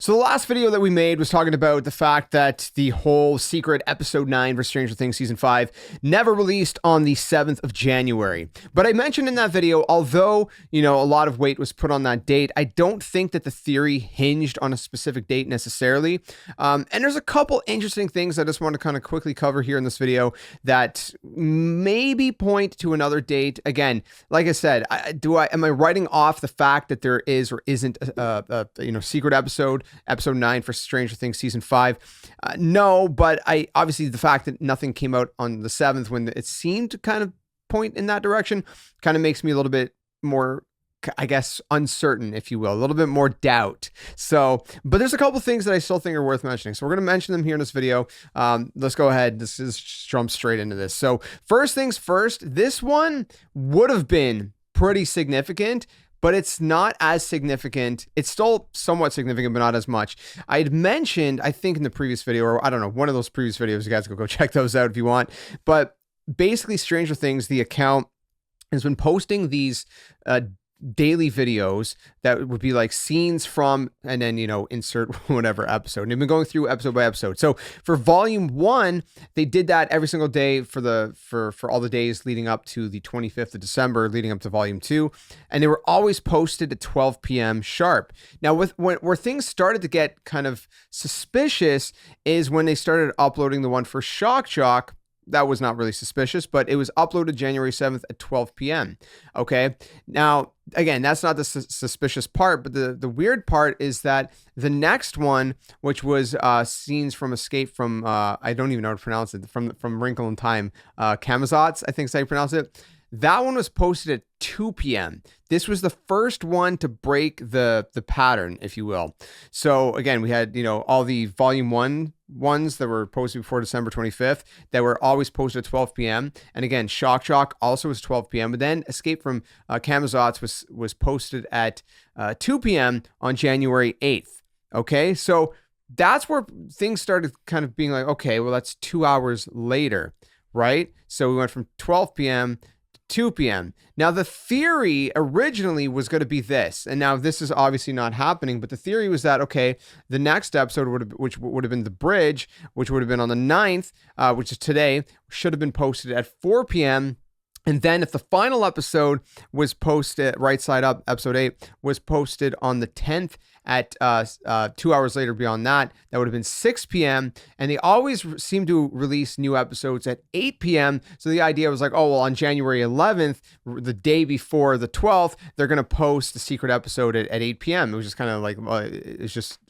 So the last video that we made was talking about the fact that the whole secret episode 9 for Stranger Things season 5 never released on the 7th of January. But I mentioned in that video, although, a lot of weight was put on that date, I don't think that the theory hinged on a specific date necessarily. And there's a couple interesting things I just want to kind of quickly cover here in this video that maybe point to another date. Again, like I said, am I writing off the fact that there is or isn't a secret episode 9 for Stranger Things season 5? No, but obviously the fact that nothing came out on the 7th when it seemed to kind of point in that direction kind of makes me a little bit more, I guess, uncertain, if you will, a little bit more doubt. So, but there's a couple things that I still think are worth mentioning. So we're going to mention them here in this video. Let's go ahead. This is jump straight into this. So first things first, this one would have been pretty significant, but it's not as significant. It's still somewhat significant, but not as much. I had mentioned, I think in the previous video, or I don't know, one of those previous videos, you guys go check those out if you want. But basically Stranger Things, the account has been posting these daily videos that would be like scenes from, and then, insert whatever episode. And they've been going through episode by episode. So for volume 1, they did that every single day for all the days leading up to the 25th of December, leading up to volume 2. And they were always posted at 12 p.m. sharp. Now, where things started to get kind of suspicious is when they started uploading the one for Shock Jock. That was not really suspicious, but it was uploaded January 7th at 12 p.m. Okay. Now, again, that's not the suspicious part, but the weird part is that the next one, which was scenes from Escape from, I don't even know how to pronounce it, from Wrinkle in Time, Camazotz, I think is how you pronounce it. That one was posted at 2 p.m. This was the first one to break the pattern, if you will. So again, we had, all the volume 1 ones that were posted before December 25th that were always posted at 12 p.m. And again, Shock Jock also was 12 p.m. But then Escape from Camazotz was posted at 2 p.m. on January 8th. Okay, so that's where things started kind of being like, okay, well, that's 2 hours later, right? So we went from 12 p.m. 2 p.m. Now, the theory originally was going to be this, and now this is obviously not happening, but the theory was that, okay, the next episode, which would have been The Bridge, which would have been on the 9th, which is today, should have been posted at 4 p.m., and then if the final episode was posted, Right Side Up, episode 8, was posted on the 10th at 2 hours later beyond that, that would have been 6 p.m. And they always seem to release new episodes at 8 p.m. So the idea was like, oh, well, on January 11th, the day before the 12th, they're going to post the secret episode at 8 p.m. It was just kind of like,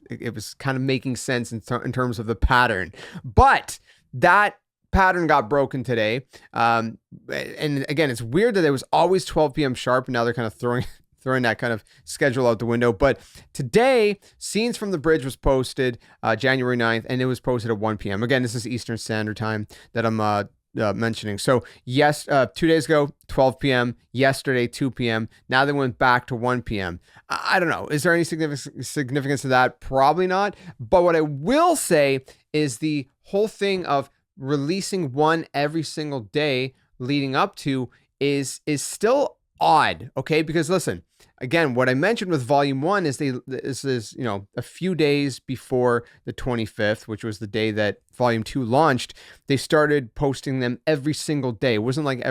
it was kind of making sense in terms of the pattern. But that pattern got broken today. And again, it's weird that it was always 12 p.m. sharp, and now they're kind of throwing that kind of schedule out the window. But today, Scenes from the Bridge was posted January 9th, and it was posted at 1 p.m. Again, this is Eastern Standard Time that I'm mentioning. So yes, 2 days ago, 12 p.m. Yesterday, 2 p.m. Now they went back to 1 p.m. I don't know. Is there any significance to that? Probably not. But what I will say is the whole thing of releasing one every single day leading up to is still odd, okay? Because listen, again, what I mentioned with volume 1 is this is a few days before the 25th, which was the day that volume 2 launched. They started posting them every single day. It wasn't like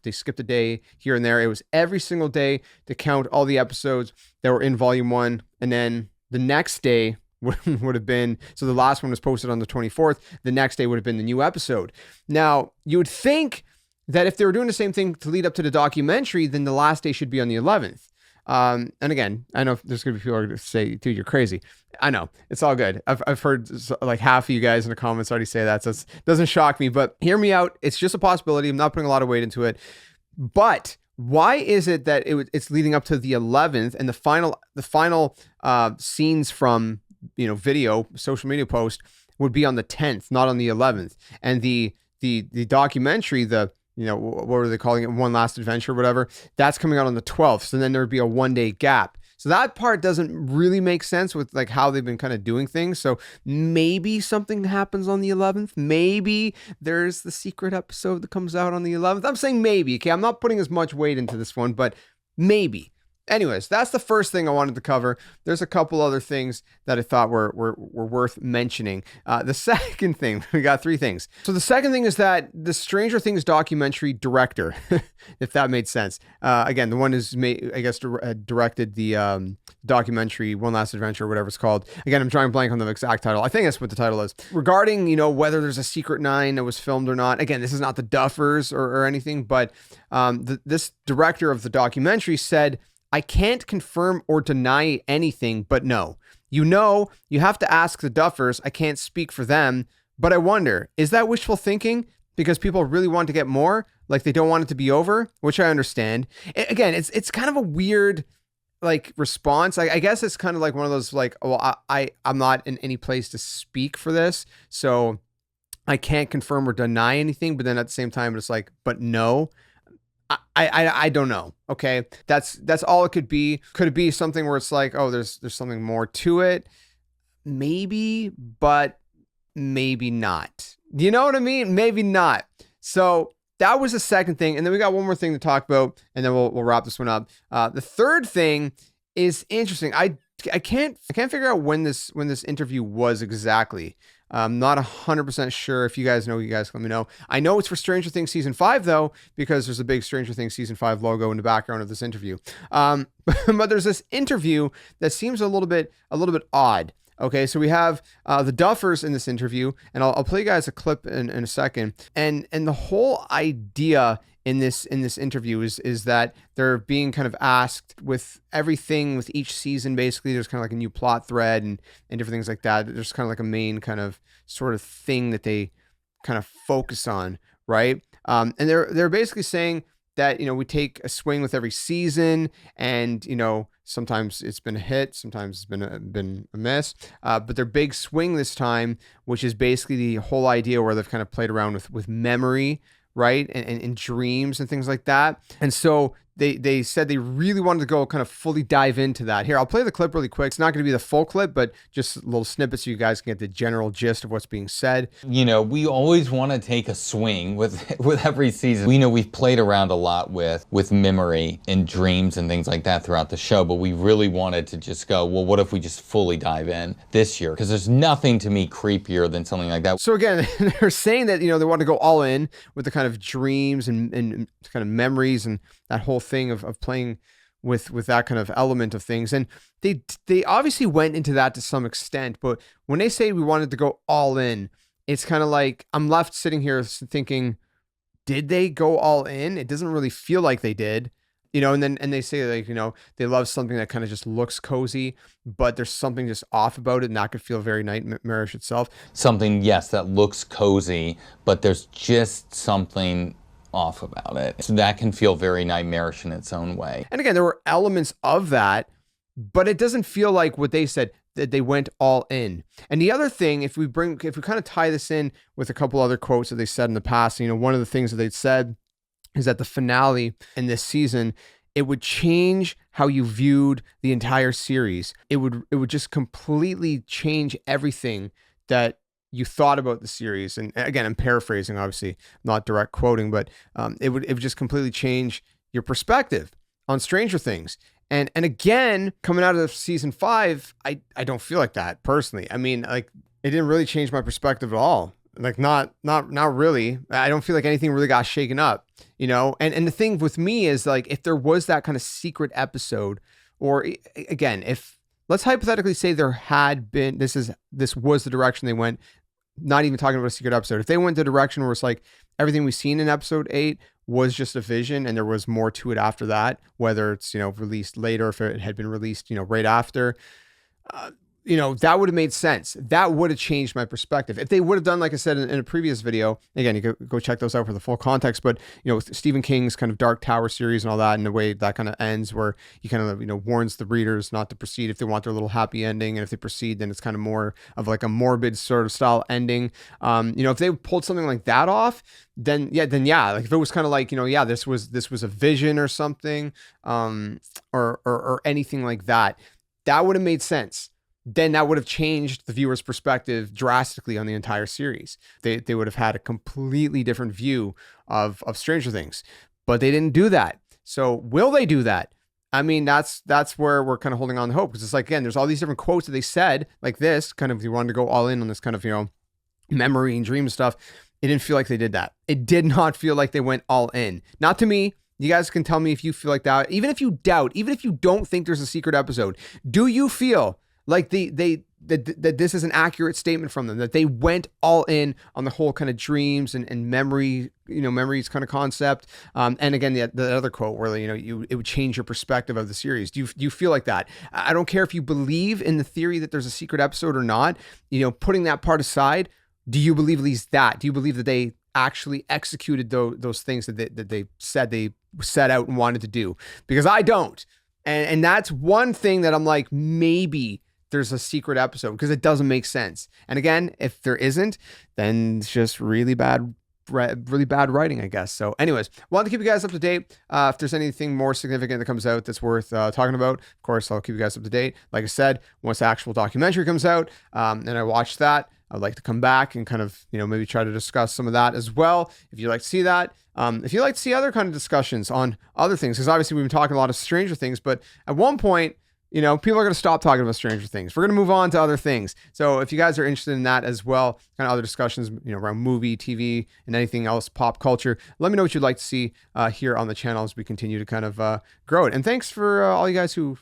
they skipped a day here and there. It was every single day to count all the episodes that were in volume 1, and then the next day would have been, so the last one was posted on the 24th. The next day would have been the new episode. Now, you would think that if they were doing the same thing to lead up to the documentary, then the last day should be on the 11th. And again, I know there's going to be people who are going to say, dude, you're crazy. I know. It's all good. I've heard like half of you guys in the comments already say that, so it doesn't shock me. But hear me out. It's just a possibility. I'm not putting a lot of weight into it. But why is it that it's leading up to the 11th and the final scenes from video, social media post would be on the 10th, not on the 11th? And the documentary, what were they calling it? One Last Adventure, whatever. That's coming out on the 12th. So then there would be a 1 day gap. So that part doesn't really make sense with like how they've been kind of doing things. So maybe something happens on the 11th. Maybe there's the secret episode that comes out on the 11th. I'm saying maybe, okay? I'm not putting as much weight into this one, but maybe. Anyways, that's the first thing I wanted to cover. There's a couple other things that I thought were worth mentioning. The second thing, we got three things. So the second thing is that the Stranger Things documentary director, if that made sense. Again, the one who's directed the documentary One Last Adventure, or whatever it's called. Again, I'm drawing blank on the exact title. I think that's what the title is. Regarding, whether there's a Secret Nine that was filmed or not. Again, this is not the Duffers or anything, but this director of the documentary said, I can't confirm or deny anything, but no. You have to ask the Duffers. I can't speak for them, but I wonder, is that wishful thinking? Because people really want to get more, like they don't want it to be over, which I understand. Again, it's kind of a weird response. I guess it's kind of like one of those I'm not in any place to speak for this, so I can't confirm or deny anything. But then at the same time, it's like, but no. I don't know. Okay. That's all it could be. Could it be something where it's like, oh, there's something more to it? Maybe, but maybe not. You know what I mean? Maybe not. So that was the second thing. And then we got one more thing to talk about, and then we'll wrap this one up. The third thing is interesting. I can't figure out when this interview was exactly. I'm not 100% sure. If you guys know, you guys let me know. I know it's for Stranger Things Season 5, though, because there's a big Stranger Things Season 5 logo in the background of this interview. But there's this interview that seems a little bit odd. Okay, so we have the Duffers in this interview, and I'll play you guys a clip in a second. And the whole idea in this interview is that they're being kind of asked with everything with each season. Basically, there's kind of like a new plot thread and different things like that. There's kind of like a main kind of sort of thing that they kind of focus on, right? And they're basically saying that, we take a swing with every season, and sometimes it's been a hit, sometimes it's been a miss, but their big swing this time, which is basically the whole idea where they've kind of played around with memory, right, and dreams and things like that. And so they said they really wanted to go kind of fully dive into that. Here, I'll play the clip really quick. It's not going to be the full clip, but just a little snippet so you guys can get the general gist of what's being said. We always want to take a swing with every season. We know we've played around a lot with memory and dreams and things like that throughout the show, but we really wanted to just go, well, what if we just fully dive in this year? Because there's nothing to me creepier than something like that. So again, they're saying that, they want to go all in with the kind of dreams and kind of memories and that whole thing of playing with that kind of element of things. And they obviously went into that to some extent, but when they say we wanted to go all in, it's kind of like I'm left sitting here thinking, did they go all in? It doesn't really feel like they did, and they say they love something that kind of just looks cozy, but there's something just off about it, and that could feel very nightmarish itself. Something, yes, that looks cozy, but there's just something off about it. So that can feel very nightmarish in its own way. And again, there were elements of that, but it doesn't feel like what they said, that they went all in. And the other thing, if we kind of tie this in with a couple other quotes that they said in the past, one of the things that they'd said is that the finale in this season, it would change how you viewed the entire series. It would just completely change everything that you thought about the series. And again, I'm paraphrasing, obviously, not direct quoting, but it would just completely change your perspective on Stranger Things. And again, coming out of season 5, I don't feel like that personally. I mean, it didn't really change my perspective at all. Not really. I don't feel like anything really got shaken up, and the thing with me is if there was that kind of secret episode, or again, if let's hypothetically say there had been, this was the direction they went, not even talking about a secret episode. If they went the direction where it's everything we've seen in episode 8 was just a vision and there was more to it after that, whether it's, released later, if it had been released, right after, that would have made sense. That would have changed my perspective. If they would have done, like I said in a previous video, again, you go check those out for the full context, but, with Stephen King's kind of Dark Tower series and all that, and the way that kind of ends where he kind of, warns the readers not to proceed if they want their little happy ending. And if they proceed, then it's kind of more of a morbid sort of style ending. If they pulled something like that off, then yeah. If it was kind of this was a vision or something, or anything like that, that would have made sense. Then that would have changed the viewer's perspective drastically on the entire series. They would have had a completely different view of Stranger Things, but they didn't do that. So will they do that? I mean, that's where we're kind of holding on to hope, because it's like, again, there's all these different quotes that they said, like this, kind of, if you wanted to go all in on this kind of, memory and dream stuff. It didn't feel like they did that. It did not feel like they went all in. Not to me. You guys can tell me if you feel like that. Even if you doubt, even if you don't think there's a secret episode, do you feel like that this is an accurate statement from them, that they went all in on the whole kind of dreams and memory, memories kind of concept? And again, the other quote where, it would change your perspective of the series. Do you feel like that? I don't care if you believe in the theory that there's a secret episode or not, putting that part aside, do you believe at least that? Do you believe that they actually executed those things that they said they set out and wanted to do? Because I don't. And that's one thing that I'm like, maybe there's a secret episode, because it doesn't make sense. And again, if there isn't, then it's just really bad writing, I guess. So anyways, wanted to keep you guys up to date. If there's anything more significant that comes out that's worth talking about, of course, I'll keep you guys up to date. Like I said, once the actual documentary comes out, and I watch that, I'd like to come back and kind of, maybe try to discuss some of that as well, if you'd like to see that. If you'd like to see other kind of discussions on other things, because obviously we've been talking a lot of Stranger Things, but at one point, people are going to stop talking about Stranger Things. We're going to move on to other things. So if you guys are interested in that as well, kind of other discussions, around movie, TV, and anything else, pop culture, let me know what you'd like to see here on the channel as we continue to kind of grow it. And thanks for all you guys who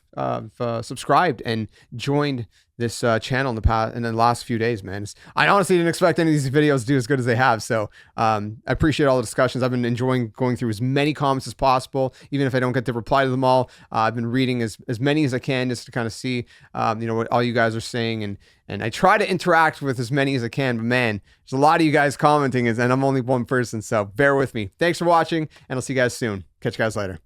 subscribed and joined this channel in the last few days, man. I honestly didn't expect any of these videos to do as good as they have. So I appreciate all the discussions. I've been enjoying going through as many comments as possible, even if I don't get to reply to them all. I've been reading as many as I can, just to kind of see, what all you guys are saying. And I try to interact with as many as I can, but man, there's a lot of you guys commenting, and I'm only one person. So bear with me. Thanks for watching, and I'll see you guys soon. Catch you guys later.